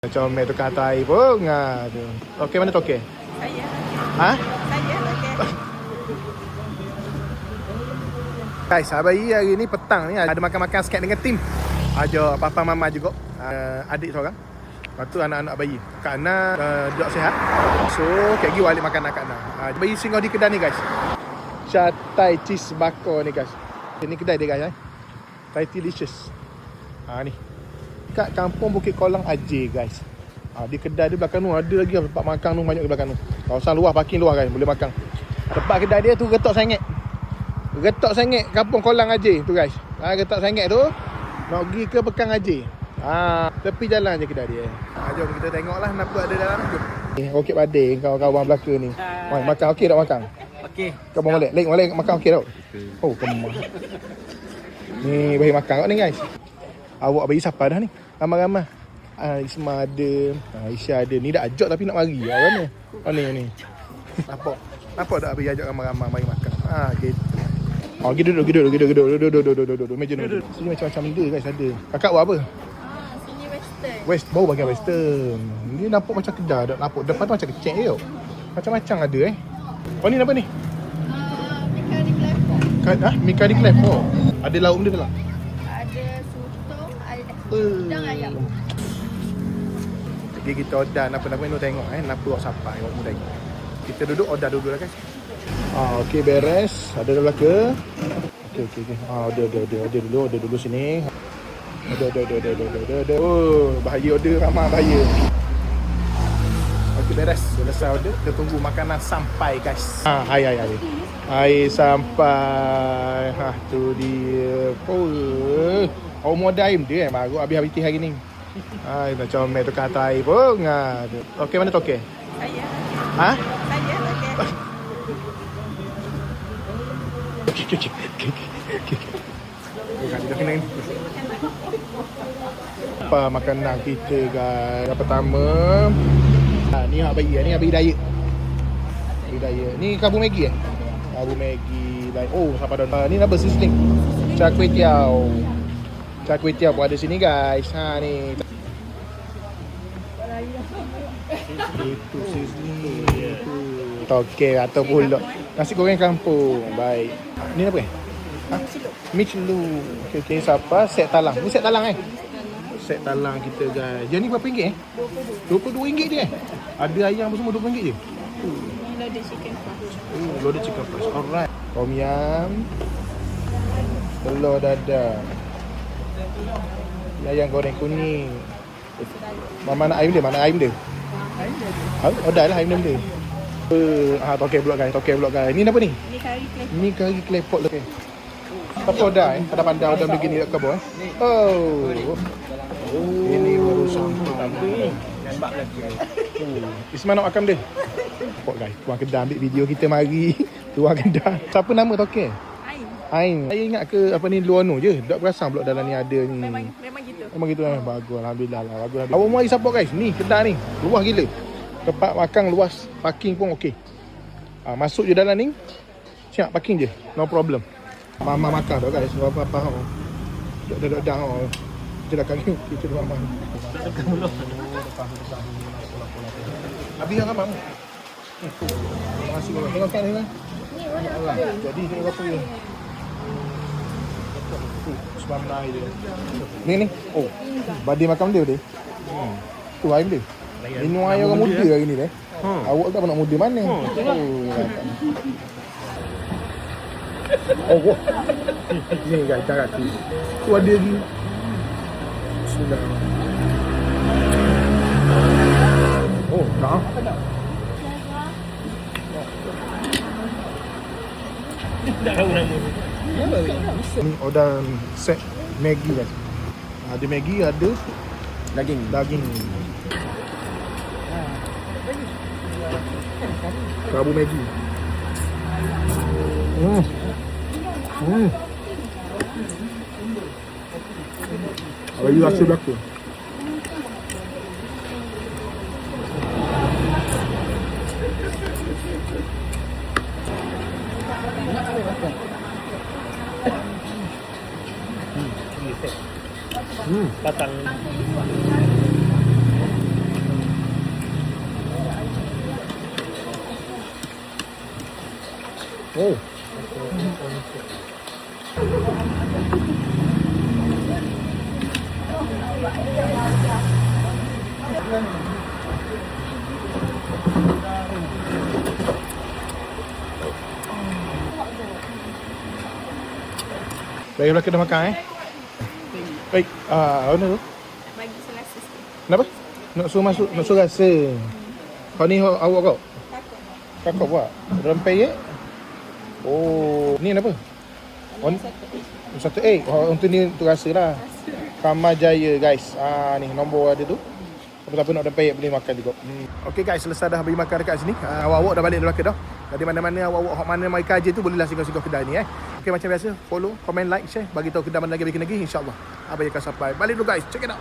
Comel tu kata air pun tu. Okey mana tu okey? Saya. Ha? Saya okey. Guys, abang hari ni petang ni ada makan-makan sikit dengan tim. Ajak papa mama juga. Adik seorang. Lepas tu anak-anak bayi. Kak Ana duduk sihat. So, kek pergi balik makan Kak Ana. Bayi singgah di kedai ni guys. Chatai cheese bakar ni guys. Ini kedai dia guys. Thai delicious. Ni. Kat kampung Bukit Kolang AJ guys. Di kedai dia belakang tu ada lagi tempat makan tu banyak di belakang tu. Kawasan luar, parking luar guys, boleh makan. Tempat kedai dia tu Getok Sengit. Getok Sengit kampung Kolang AJ tu guys. Getok Sengit tu nak pergi ke Bekang AJ. Tepi jalan je kedai dia. Jom kita tengoklah apa ada dalam tu. Okey badai kawan-kawan belaka ni. Makan okey tak makan? Okey. Kau boleh makan okey tak? Oh, kemah. Ni bagi makan kat ni guys. Awak bagi siapa dah ni? Ramai-ramai. Isma ada, Aisyah ada. Ni dah ajak tapi nak mari. Mana? Ni. Nampak tak bagi ajak ramai-ramai mari makan. Gitu. Duduk. Meja duduk. Sini macam-macam benda guys ada. Kakak buat apa? Sini western. Baru bagian western. Ni nampak macam kedai. Nampak depan tu macam kecil je. Macam-macam ada ni apa ni? Mika di Klepok. Mika di Klepok. Ada lauk benda tak? Ada sotong, ada udang ayam. Jadi kita order apa-apa menu tengok Napa awak sapa awak muda ni. Kita duduk order dulu lah guys. Okey beres. Ada dah belaka. Okey. Order dulu sini. Order. Oh, bahaya order ramai bahaya. Okey beres. Selesai order. Kita tunggu makanan sampai guys. Air sampai. Tu dia. Awak mau order air dia baru habis hari ni. Macam comel tu kata air pun tu. Okey mana tu okey? Saya. Ha? Saya okey. Okey. Apa makanan kita guys? Yang pertama ni hak bayi ni bayi diet. Bayi diet. Ni kabu Maggi Kabu Maggi like siapa dah. Ni apa seasoning? Char kway teow. Char kway teow pun ada sini guys. Ni. Itu seasoning. Okey atau pulak. Nasi goreng kampung. Baik. Ni apa Mi celuk. Okey siapa? Set talang. Ni set talang Set talang kita guys. Dia ni berapa ringgit RM22 dia Ada ayam apa semua RM20 je. Loaded chicken fries. Loaded chicken fries. Alright. Tom yum. Telur dadah. Ayam goreng kuning. Mana ayam dia? Dah lah ayam dia. Tokek pula guys. Ni apa ni? Ni kari klepot lah. Apa dah Pada pandang dah begini dekat bawah Ini baru sampai Nampak lagi. Isman nak makan dia. Nampak guys, tuan kedai ambil video kita mari. Tuan kedai. Siapa nama tokek? Ain. Saya ingat ke apa ni Luano je. Tak perasan pula dalam ni ada ni. Memang gitu. Memang gitu Bagus alhamdulillah lah. Bagus. Awak mari support guys. Ni kedai ni luas gila. Tempat makan luas, parking pun okey. Masuk je dalam ni. Siap parking je. No problem. Mama makan dah guys. Apa-apa. Dah. Kita dah kaki. Kita dah mama. Habis dah apa? Masih boleh. Tengok kan ni lah. Jadi tengok apa ni. Sebab naik dia. Ni. Badi makan dia. Tu air dia. Minum air orang muda hari ni deh. Awak tak nak muda mana? Ni guys, cara tu. Tu ada lagi. Sudah. Nah. Ni order set Maggi guys. Ada Maggi, ada daging. Kabu Maggi. Lagi rasa belaka. Batang Oh. Baik, kita dah makan Baik, mana tu? Bagi selasa sikit. Kenapa? Nak suruh masuk, nak suruh rasa. Kau ni awak kau? Kakak buat? Rempeyek? Oh, ni apa? Satu egg. Oh, untuk ni untuk rasa lah. Kamajaya guys. Ni nombor ada tu. Siapa-siapa nak rempeyek boleh makan juga. Okay guys, selesai dah bagi makan dekat sini. Awak-awak dah balik dari Melaka dah. Dari mana-mana awak-awak hok mana mai kerja tu bolehlah singgah-singgah kedai ni Okay, macam biasa, follow, comment, like, share, bagi tahu kedai mana lagi bikin lagi, insya-Allah. Abang akan sampai. Balik dulu guys. Check it out.